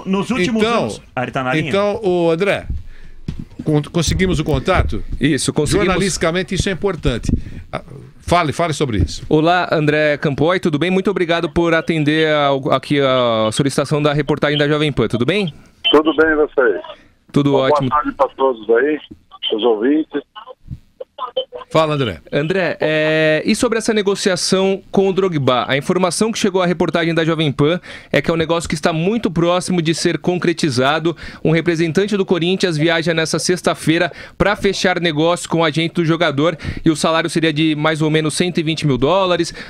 Nos últimos anos... ele tá na linha? Então, o André, conseguimos o contato? Isso, conseguimos. Jornalisticamente isso é importante. Fale sobre isso. Olá, André Campoy, tudo bem? Muito obrigado por atender aqui a solicitação da reportagem da Jovem Pan, tudo bem? Tudo bem, vocês? Tudo ótimo. Boa tarde para todos aí, os ouvintes. Fala, André. André, e sobre essa negociação com o Drogba? A informação que chegou à reportagem da Jovem Pan é que é um negócio que está muito próximo de ser concretizado. Um representante do Corinthians viaja nessa sexta-feira para fechar negócio com o agente do jogador e o salário seria de mais ou menos US$120 mil,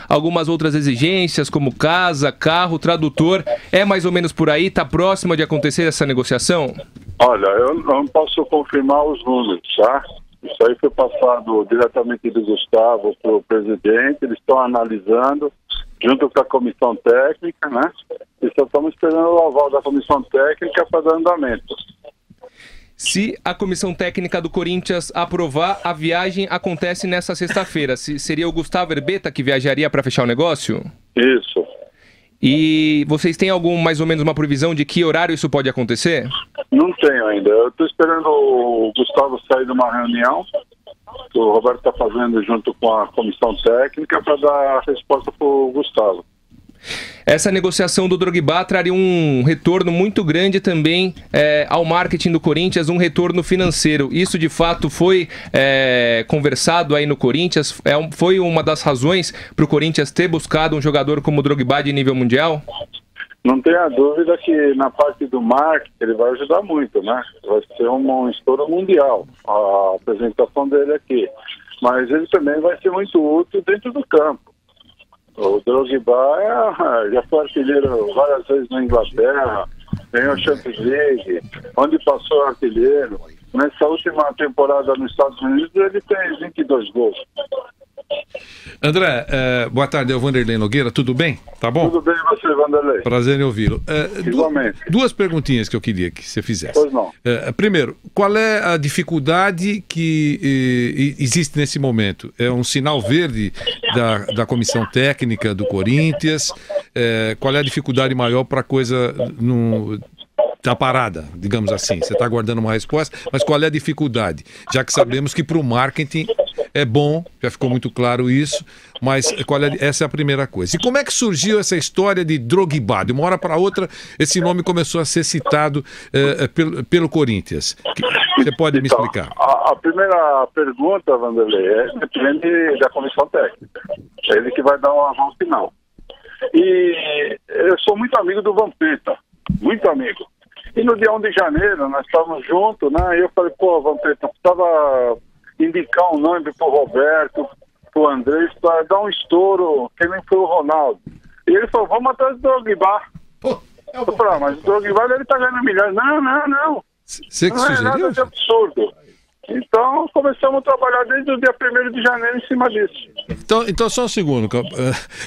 algumas outras exigências como casa, carro, tradutor. É mais ou menos por aí? Está próxima de acontecer essa negociação? Olha, eu não posso confirmar os números, tá? Isso aí foi passado diretamente do Gustavo para o presidente, eles estão analisando junto com a comissão técnica, né? E só estamos esperando o aval da comissão técnica para dar andamento. Se a comissão técnica do Corinthians aprovar, a viagem acontece nessa sexta-feira. Seria o Gustavo Herbeta que viajaria para fechar o negócio? Isso. E vocês têm mais ou menos uma previsão de que horário isso pode acontecer? Não tenho ainda. Eu estou esperando o Gustavo sair de uma reunião que o Roberto está fazendo junto com a comissão técnica para dar a resposta para o Gustavo. Essa negociação do Drogba traria um retorno muito grande também ao marketing do Corinthians, um retorno financeiro. Isso de fato foi conversado aí no Corinthians? Foi uma das razões para o Corinthians ter buscado um jogador como o Drogba de nível mundial? Não tenha dúvida que na parte do marketing ele vai ajudar muito, né? Vai ser um estouro mundial a apresentação dele aqui. Mas ele também vai ser muito útil dentro do campo. O Drogba já foi artilheiro várias vezes na Inglaterra, ganhou a Champions League, onde passou artilheiro. Nessa última temporada nos Estados Unidos ele fez 22 gols. André, boa tarde, é o Vanderlei Nogueira, tudo bem? Tá bom? Tudo bem, você, Vanderlei? Prazer em ouvi-lo. Igualmente. Duas perguntinhas que eu queria que você fizesse. Pois não. Primeiro, qual é a dificuldade que existe nesse momento? É um sinal verde da comissão técnica do Corinthians? Qual é a dificuldade maior para a coisa tá parada, digamos assim? Você está aguardando uma resposta, mas qual é a dificuldade? Já que sabemos que para o marketing é bom, já ficou muito claro isso, mas essa é a primeira coisa. E como é que surgiu essa história de Drogba? De uma hora para outra, esse nome começou a ser citado pelo Corinthians. Você pode me explicar? A primeira pergunta, Vanderlei, depende da comissão técnica. É ele que vai dar um aval final. E eu sou muito amigo do Vampeta, muito amigo. E no dia 1 de janeiro, nós estávamos juntos, né? E eu falei, Vampeta, precisava indicar um nome pro Roberto, pro André, para dar um estouro, que nem foi o Ronaldo. E ele falou, vamos atrás do Drogba. Eu falei, mas o Drogba ele tá ganhando milhões. Não. Você que não sugeriu? É nada de absurdo. Então, começamos a trabalhar desde o dia 1º de janeiro em cima disso. Então só um segundo.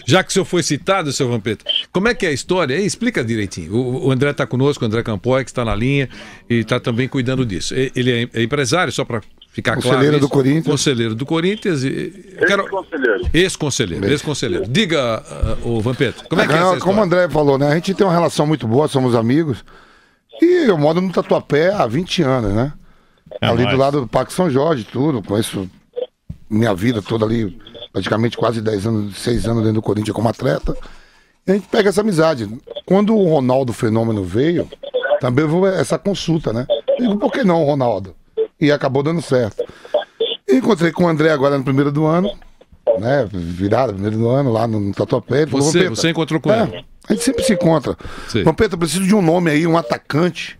Já que o senhor foi citado, seu Vampeta, como é que é a história? Explica direitinho. O André está conosco, o André Campoy, que está na linha e está também cuidando disso. Ele é empresário, só para ficar claro. Conselheiro do Corinthians. Conselheiro do Corinthians. Ex-conselheiro. Diga, o Vampeta, como é que é essa história? Como o André falou, né? A gente tem uma relação muito boa, somos amigos. E eu moro no Tatuapé há 20 anos, né? Ali do lado do Parque São Jorge, tudo. Conheço minha vida toda ali, praticamente quase 6 anos dentro do Corinthians como atleta. E a gente pega essa amizade. Quando o Ronaldo Fenômeno veio, também houve essa consulta, né? Eu digo, por que não o Ronaldo? E acabou dando certo. E encontrei com o André agora no primeiro do ano, né? Virada, primeiro do ano, lá no Tatuapé. Você encontrou com ele? A gente sempre se encontra. Vampeta, eu preciso de um nome aí, um atacante,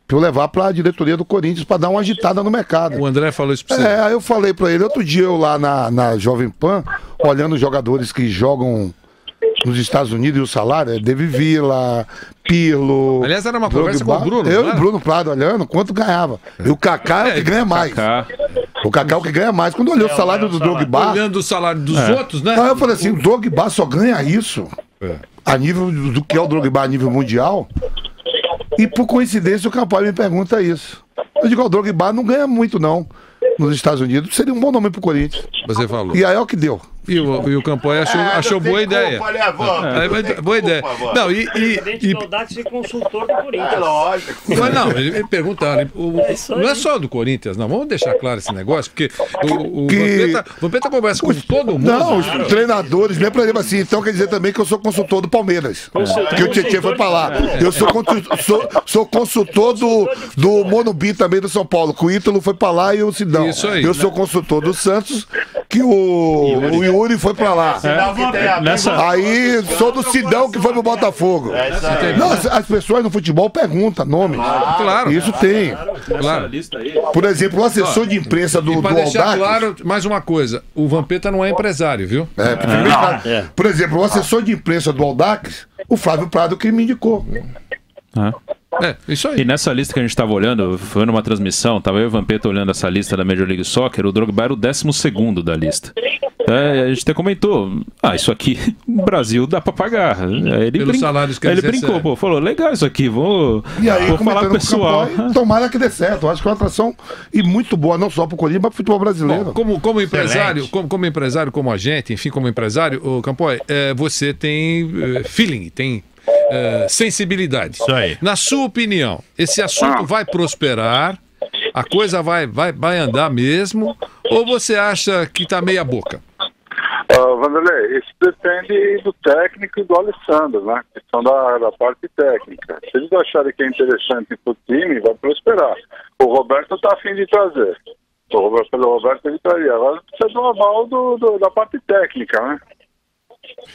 pra eu levar pra diretoria do Corinthians pra dar uma agitada no mercado. O André falou isso pra você? Aí eu falei pra ele, outro dia eu lá na Jovem Pan, olhando os jogadores que jogam nos Estados Unidos e o salário, David Villa, Pirlo... Aliás, era uma conversa com o Bruno, eu e o Bruno Prado olhando quanto ganhava. E o Kaká é o que ganha mais. O Kaká é o que ganha mais. Quando olhou o salário do Drogba... Olhando o salário dos outros, né? Aí eu falei assim, o Drogba só ganha isso a nível do que é o Drogba a nível mundial. E por coincidência o Campoy me pergunta isso. Eu digo, o Drogba não ganha muito não nos Estados Unidos. Seria um bom nome pro Corinthians. Você falou. E aí é o que deu. E o Campoy achou boa ideia. Boa ideia. Não, O Dax é consultor do Corinthians. Lógico. Mas não, ele pergunta, não é só do Corinthians, não. Vamos deixar claro esse negócio, porque o Vampeta conversa com todo mundo. Não, os treinadores, mesmo por exemplo assim, então quer dizer também que eu sou consultor do Palmeiras. Que o Tietchan foi pra lá. Eu sou consultor do Morumbi também do São Paulo, que o Ítalo foi pra lá e o Sidão. Isso aí. Eu sou consultor do Santos, que o Yuri foi pra lá. Aí sou do Sidão que foi pro Botafogo. Não, as pessoas no futebol perguntam nome. Claro. Isso tem. Claro. Por exemplo, o assessor de imprensa do Aldax. Para deixar claro, mais uma coisa, o Vampeta não é empresário, viu? Por exemplo, o assessor de imprensa do Aldax, o Flávio Prado que me indicou. Isso aí. E nessa lista que a gente estava olhando, foi numa transmissão, estava eu e o Vampeta olhando essa lista da Major League Soccer, o Drogba era o 12º da lista. A gente até comentou, isso aqui no Brasil dá pra pagar. Pelos salários que ele brincou, falou, legal isso aqui, vou falar com o pessoal. Tomara que dê certo, eu acho que é uma atração e muito boa, não só pro Corinthians, mas pro futebol brasileiro. Bom, como empresário, como agente, enfim, como empresário, o Campoy, você tem feeling, tem sensibilidade. Isso aí. Na sua opinião, esse assunto vai prosperar? A coisa vai andar mesmo? Ou você acha que tá meia boca? Vanderlei, isso depende do técnico e do Alessandro, né? Que são da parte técnica. Se eles acharem que é interessante pro time, vai prosperar. O Roberto tá a fim de trazer. Pelo Roberto ele traria. Agora precisa do aval da parte técnica, né?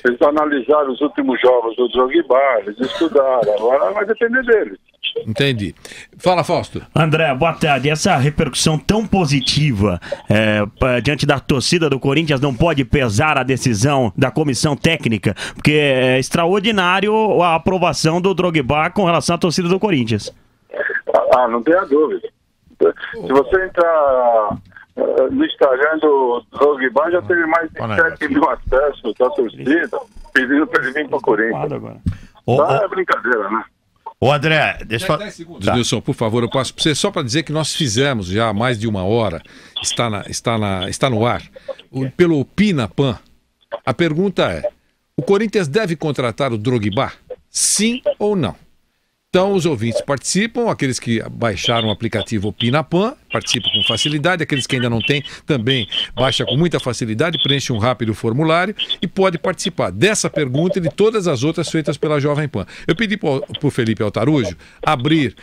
Eles analisaram os últimos jogos do Drogba, eles estudaram, agora vai depender deles. Entendi. Fala, Fausto. André, boa tarde. Essa repercussão tão positiva diante da torcida do Corinthians não pode pesar a decisão da comissão técnica, porque é extraordinário a aprovação do Drogba com relação à torcida do Corinthians. Não tenha dúvida. Se você entrar no Instagram do Drogba, já teve mais de 7 mil acessos da torcida pedindo para ele vir para o Corinthians. É brincadeira, né? Ô André, deixa eu... 10 segundos, Nilson, por favor, eu passo para você só para dizer que nós fizemos já há mais de uma hora, está no ar, pelo Pinapan. A pergunta é, o Corinthians deve contratar o Drogba? Sim ou não? Então os ouvintes participam, aqueles que baixaram o aplicativo Pinapan participam com facilidade, aqueles que ainda não têm também baixa com muita facilidade, preenche um rápido formulário e pode participar dessa pergunta e de todas as outras feitas pela Jovem Pan. Eu pedi para o Felipe Altarujo abrir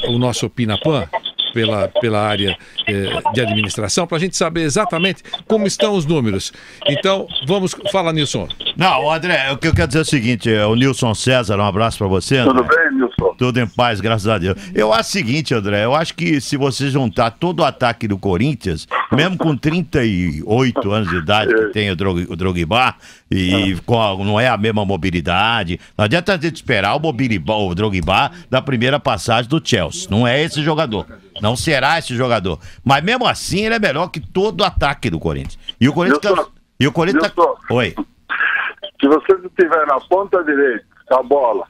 o nosso Pinapan pela área de administração, para a gente saber exatamente como estão os números. Então, vamos... Fala, Nilson. Não, André, o que eu quero dizer é o seguinte, o Nilson César, um abraço para você, André. Tudo bem, Nilson? Tudo em paz, graças a Deus. Eu acho o seguinte, André, eu acho que se você juntar todo o ataque do Corinthians, mesmo com 38 anos de idade que tem o Drogba, e não é a mesma mobilidade, não adianta a gente esperar o Drogba da primeira passagem do Chelsea. Não é esse jogador. Não será esse jogador. Mas mesmo assim ele é melhor que todo o ataque do Corinthians. E o Corinthians Oi. Se você estiver na ponta direita da bola,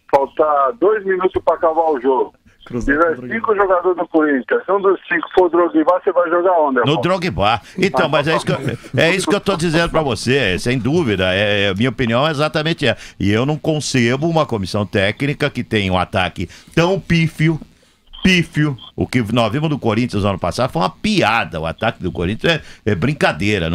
faltar 2 minutos para acabar o jogo, tiver 5 jogadores do Corinthians, um dos 5 for o Drogba, você vai jogar onde? No Drogba. Então, mas é isso que eu tô dizendo para você, sem dúvida. Minha opinião é exatamente essa. E eu não concebo uma comissão técnica que tenha um ataque tão pífio. O que nós vimos do Corinthians no ano passado foi uma piada. O ataque do Corinthians é brincadeira.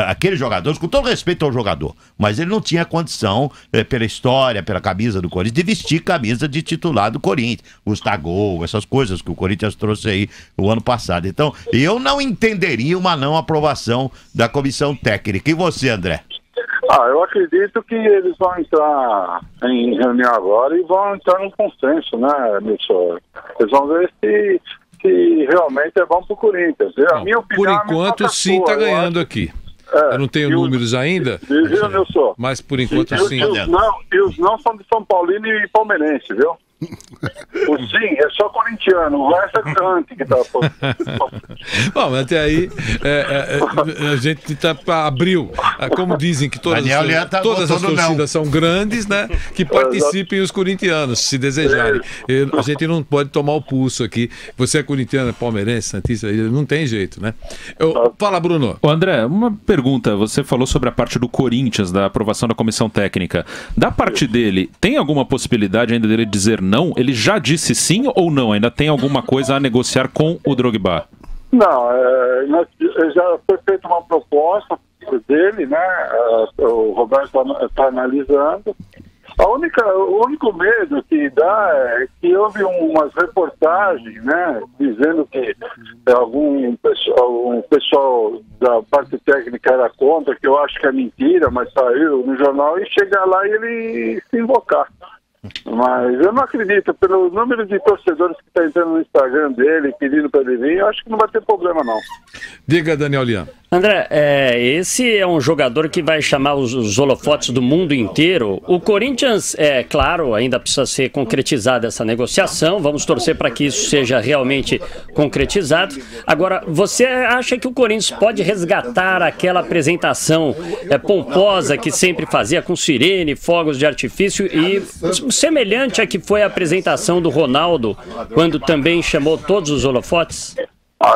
Aqueles jogadores, com todo respeito ao jogador, mas ele não tinha condição, pela história, pela camisa do Corinthians, de vestir camisa de titular do Corinthians. Gustavo, essas coisas que o Corinthians trouxe aí o ano passado. Então, eu não entenderia uma não aprovação da comissão técnica. E você, André? Eu acredito que eles vão entrar em reunião agora e vão entrar num consenso, né, Nilson? Eles vão ver se realmente é bom pro Corinthians. A minha opinião, por enquanto, sim, está ganhando aqui. Eu não tenho números ainda, viu, Nilson? Mas por enquanto sim. E os não são de São Paulino e palmeirense, viu? O Sim é só corintiano, o resto é Cante que tá. Bom, até aí a gente abriu, como dizem que todas as torcidas são grandes, né? Que participem os corintianos, se desejarem. A gente não pode tomar o pulso aqui. Você é corintiano, palmeirense, santista, não tem jeito, né? Fala, Bruno. Ô, André, uma pergunta. Você falou sobre a parte do Corinthians, da aprovação da comissão técnica. Da parte dele, tem alguma possibilidade ainda dele dizer não? Ele já disse sim ou não? Ainda tem alguma coisa a negociar com o Drogba? Não, já foi feita uma proposta dele, né? O Roberto está analisando. O único medo que dá é que houve umas reportagens, né, dizendo que algum pessoal da parte técnica era contra, que eu acho que é mentira, mas saiu no jornal, e chegar lá e ele se invocar. Mas eu não acredito, pelo número de torcedores que está entrando no Instagram dele, pedindo para ele vir, eu acho que não vai ter problema, não. Diga, Daniel Lian. André, esse é um jogador que vai chamar os holofotes do mundo inteiro. O Corinthians, claro, ainda precisa ser concretizada essa negociação. Vamos torcer para que isso seja realmente concretizado. Agora, você acha que o Corinthians pode resgatar aquela apresentação pomposa que sempre fazia, com sirene, fogos de artifício, e semelhante a que foi a apresentação do Ronaldo, quando também chamou todos os holofotes?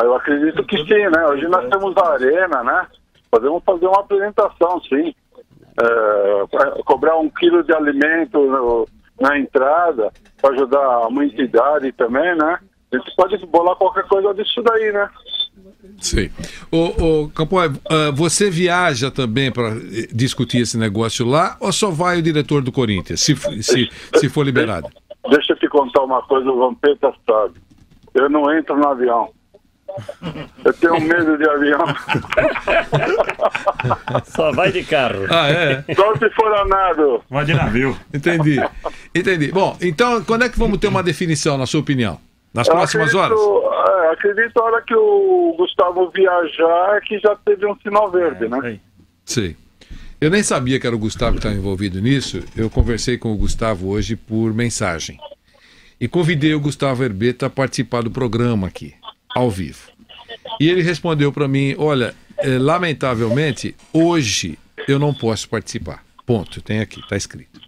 Eu acredito que sim, né? Hoje nós temos a arena, né? Podemos fazer uma apresentação, sim. Cobrar 1 quilo de alimento na entrada, para ajudar uma entidade também, né? A gente pode bolar qualquer coisa disso daí, né? Sim. Ô Campoy, você viaja também para discutir esse negócio lá, ou só vai o diretor do Corinthians, se for liberado? Deixa eu te contar uma coisa, o Vampeta sabe. Eu não entro no avião. Eu tenho medo de avião. Só vai de carro. Só se for a nado. Vai de navio. Entendi. Bom, então quando é que vamos ter uma definição, na sua opinião? Nas próximas horas? Acredito a hora que o Gustavo viajar que já teve um sinal verde, né? Sim. Eu nem sabia que era o Gustavo que estava envolvido nisso. Eu conversei com o Gustavo hoje por mensagem. E convidei o Gustavo Herbeta a participar do programa aqui, ao vivo. E ele respondeu para mim, olha, lamentavelmente, hoje eu não posso participar. Ponto, tem aqui, está escrito.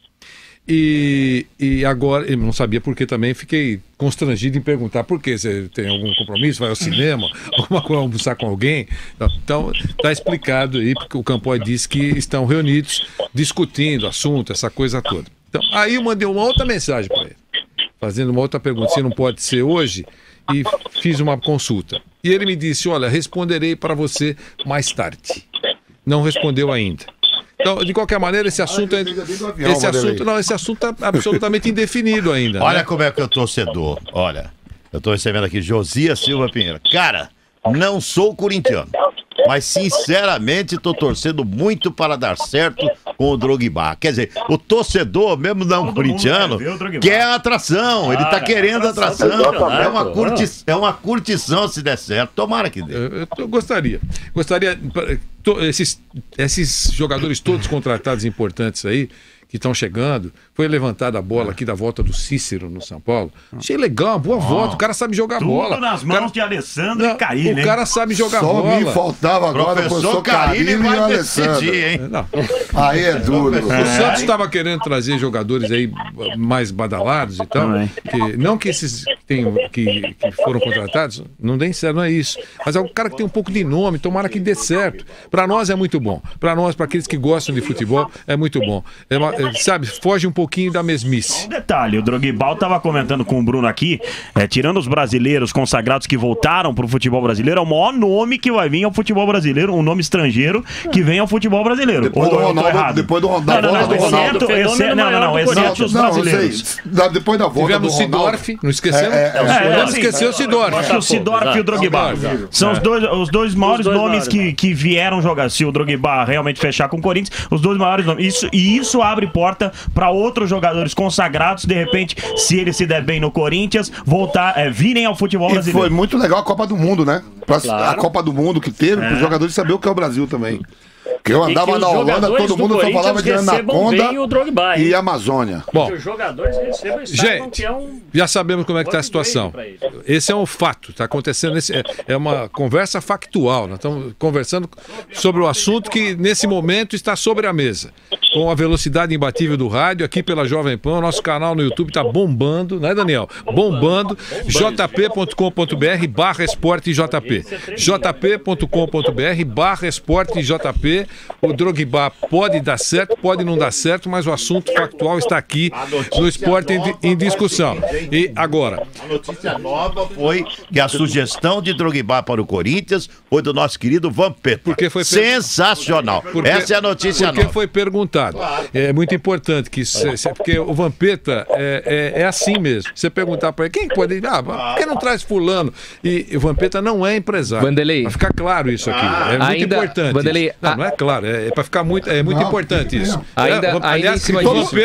E agora, ele não sabia porque também, fiquei constrangido em perguntar por quê? Você tem algum compromisso, vai ao cinema, alguma coisa, almoçar com alguém? Então, está explicado aí, porque o Campoy disse que estão reunidos, discutindo assunto, essa coisa toda. Então, aí eu mandei uma outra mensagem para ele, fazendo uma outra pergunta, se não pode ser hoje, e fiz uma consulta. E ele me disse, olha, responderei para você mais tarde. Não respondeu ainda. Então, de qualquer maneira, esse assunto é absolutamente indefinido ainda. Olha, né? Como é que eu torcedor. Olha, eu tô recebendo aqui Josias Silva Pinheiro. Cara, não sou corintiano, mas sinceramente tô torcendo muito para dar certo com o Drogba. Quer dizer, o torcedor, mesmo não corintiano, quer atração. Ele tá querendo atração. É uma curtição se der certo. Tomara que dê. Eu gostaria. Esses jogadores todos contratados importantes aí, que estão chegando, foi levantada a bola aqui da volta do Cícero no São Paulo. Achei legal, uma boa volta, o cara sabe jogar bola. Tudo nas mãos de Alessandro e Carille. O cara sabe jogar bola. Só me faltava agora o professor Carille e o Alessandro. Hein? Aí é duro. O Santos estava querendo trazer jogadores aí mais badalados e tal. Não que esses que foram contratados não deem certo, não é isso. Mas é um cara que tem um pouco de nome, tomara que dê certo. Para nós é muito bom. Para nós, para aqueles que gostam de futebol, é muito bom. Sabe, foge um pouquinho da mesmice. Um detalhe, o Drogba estava comentando com o Bruno aqui, tirando os brasileiros consagrados que voltaram para o futebol brasileiro, é o maior nome que vai vir ao futebol brasileiro, um nome estrangeiro que vem ao futebol brasileiro. Depois do Ronaldo. Exceto os brasileiros. Depois da volta tivemos do Ronaldo. Sidorf, não esquecemos? Não esqueceu o Sidorf. Acho que o Sidorf e o Drogba são os dois maiores nomes que vieram jogar. Se o Drogba realmente fechar com o Corinthians, os dois maiores nomes. Isso abre porta para outros jogadores consagrados, de repente, se ele se der bem no Corinthians, virem ao futebol brasileiro. E foi muito legal a Copa do Mundo, né? A Copa do Mundo que teve, para os jogadores saberem o que é o Brasil também. Que eu andava na Holanda, todo mundo só falava de Anaconda o Drogba, e Amazônia. Bom, que os jogadores recebam e saibam que é um... já sabemos como é que está a situação. Esse é um fato, está acontecendo. É uma conversa factual. Nós estamos conversando sobre o assunto que, nesse momento, está sobre a mesa. Com a velocidade imbatível do rádio, aqui pela Jovem Pan, o nosso canal no YouTube está bombando, né, Daniel? Bombando. jp.com.br/esportejp. jp.com.br/esportejp. O Drogba pode dar certo, pode não dar certo, mas o assunto factual está aqui no Esporte em Discussão. E agora? A notícia nova foi que a sugestão de Drogba para o Corinthians foi do nosso querido Vampeta. Porque foi sensacional. Essa é a notícia nova. Porque foi perguntado. É muito importante que porque o Vampeta é assim mesmo. Você perguntar para ele, quem pode... por que não traz fulano? E o Vampeta não é empresário. Vanderlei. Para ficar claro isso aqui. É muito importante. Vanderlei, não é claro. É para ficar muito... É muito importante isso. Ainda em cima disso...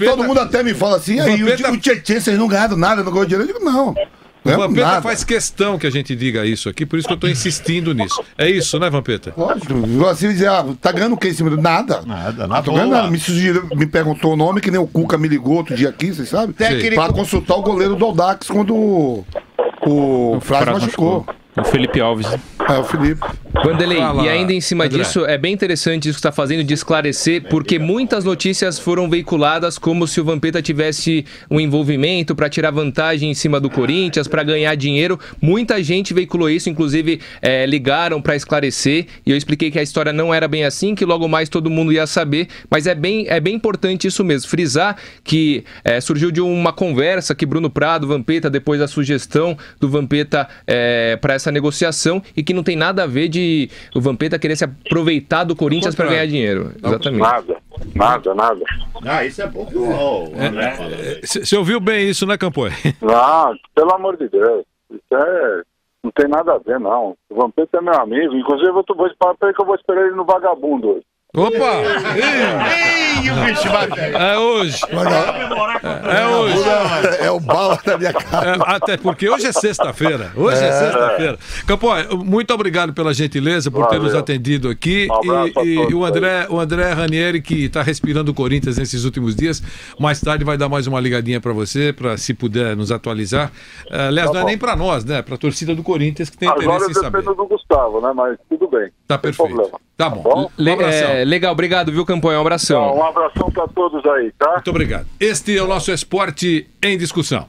todo mundo até me fala assim, aí o Tietchan, vocês não ganharam nada, não ganhou dinheiro. Eu digo, não. O Vampeta faz questão que a gente diga isso aqui, por isso que eu estou insistindo nisso. É isso, né, Vampeta? Lógico. Assim dizer, tá ganhando o que em cima do... Nada. Não tô ganhando nada. Me perguntou o nome, que nem o Cuca me ligou outro dia aqui, vocês sabem? Para consultar o goleiro do Audax quando o Frade machucou. O Felipe Alves. É, o Felipe. Vanderlei, e ainda em cima disso, é bem interessante isso que está fazendo de esclarecer, porque muitas notícias foram veiculadas como se o Vampeta tivesse um envolvimento para tirar vantagem em cima do Corinthians, para ganhar dinheiro. Muita gente veiculou isso, inclusive ligaram para esclarecer, e eu expliquei que a história não era bem assim, que logo mais todo mundo ia saber, mas é bem importante isso mesmo, frisar que surgiu de uma conversa que Bruno Prado, Vampeta, depois da sugestão do Vampeta para essa negociação, e que não tem nada a ver de o Vampeta querer se aproveitar do Corinthians para ganhar dinheiro. Exatamente. Nada. Isso é bom. Você ouviu bem isso, né, Campoy? Não, pelo amor de Deus. Isso não tem nada a ver, não. O Vampeta é meu amigo. Inclusive, eu vou esperar ele no Vagabundo hoje. Opa! Ei, o bicho vai pegar. É hoje. É hoje. É o bala da minha cara. Até porque hoje é sexta-feira. Campoy, muito obrigado pela gentileza por ter nos atendido aqui. E o André Ranieri, que está respirando o Corinthians nesses últimos dias, mais tarde vai dar mais uma ligadinha para você, para se puder nos atualizar. Aliás, não é nem para nós, né? Para a torcida do Corinthians que tem interesse em saber. Agora depende do Gustavo, né? Mas tudo bem. Tá perfeito. Tá bom. Um abração. Legal, obrigado, viu, Campoy? Um abração. Um abração para todos aí, tá? Muito obrigado. Este é o nosso Esporte em Discussão.